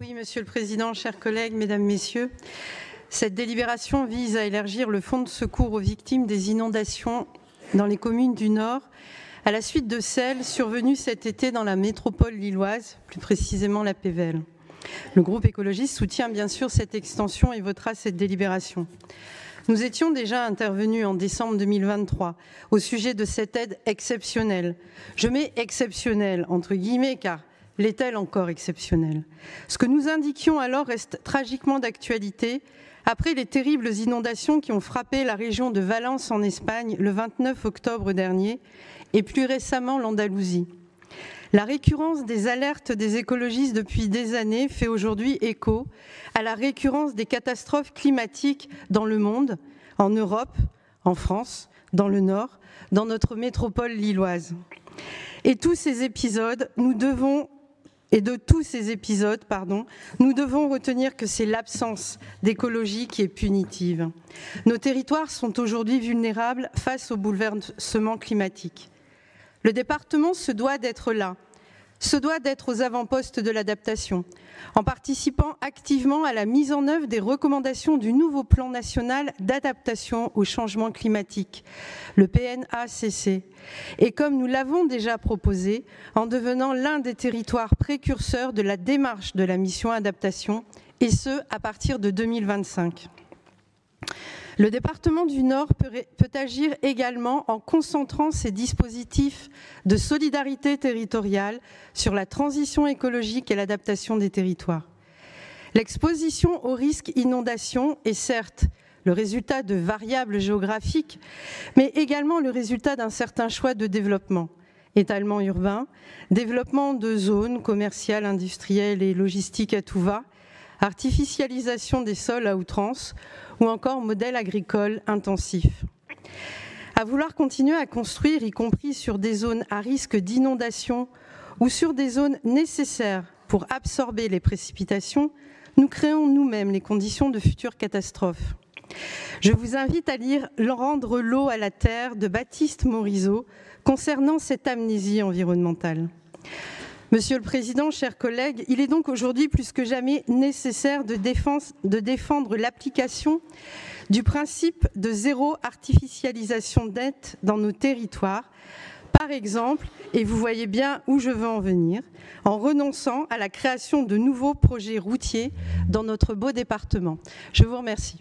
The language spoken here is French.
Oui, Monsieur le Président, chers collègues, Mesdames, Messieurs, cette délibération vise à élargir le fonds de secours aux victimes des inondations dans les communes du Nord, à la suite de celles survenues cet été dans la métropole lilloise, plus précisément la Pévèle. Le groupe écologiste soutient bien sûr cette extension et votera cette délibération. Nous étions déjà intervenus en décembre 2023 au sujet de cette aide exceptionnelle. Je mets exceptionnelle entre guillemets car l'est-elle encore exceptionnelle? Ce que nous indiquions alors reste tragiquement d'actualité après les terribles inondations qui ont frappé la région de Valence en Espagne le 29 octobre dernier et plus récemment l'Andalousie. La récurrence des alertes des écologistes depuis des années fait aujourd'hui écho à la récurrence des catastrophes climatiques dans le monde, en Europe, en France, dans le Nord, dans notre métropole lilloise. Et de tous ces épisodes, nous devons retenir que c'est l'absence d'écologie qui est punitive. Nos territoires sont aujourd'hui vulnérables face au bouleversement climatique. Le département se doit d'être là, se doit d'être aux avant-postes de l'adaptation, en participant activement à la mise en œuvre des recommandations du nouveau plan national d'adaptation au changement climatique, le PNACC, et comme nous l'avons déjà proposé, en devenant l'un des territoires précurseurs de la démarche de la mission adaptation, et ce, à partir de 2025. Le département du Nord peut agir également en concentrant ses dispositifs de solidarité territoriale sur la transition écologique et l'adaptation des territoires. L'exposition au risque inondation est certes le résultat de variables géographiques, mais également le résultat d'un certain choix de développement. Étalement urbain, développement de zones commerciales, industrielles et logistiques à tout va, artificialisation des sols à outrance ou encore modèle agricole intensif. À vouloir continuer à construire, y compris sur des zones à risque d'inondation ou sur des zones nécessaires pour absorber les précipitations, nous créons nous-mêmes les conditions de futures catastrophes. Je vous invite à lire « Rendre l'eau à la terre » de Baptiste Morisot concernant cette amnésie environnementale. Monsieur le Président, chers collègues, il est donc aujourd'hui plus que jamais nécessaire de défendre l'application du principe de zéro artificialisation nette dans nos territoires, par exemple, et vous voyez bien où je veux en venir, en renonçant à la création de nouveaux projets routiers dans notre beau département. Je vous remercie.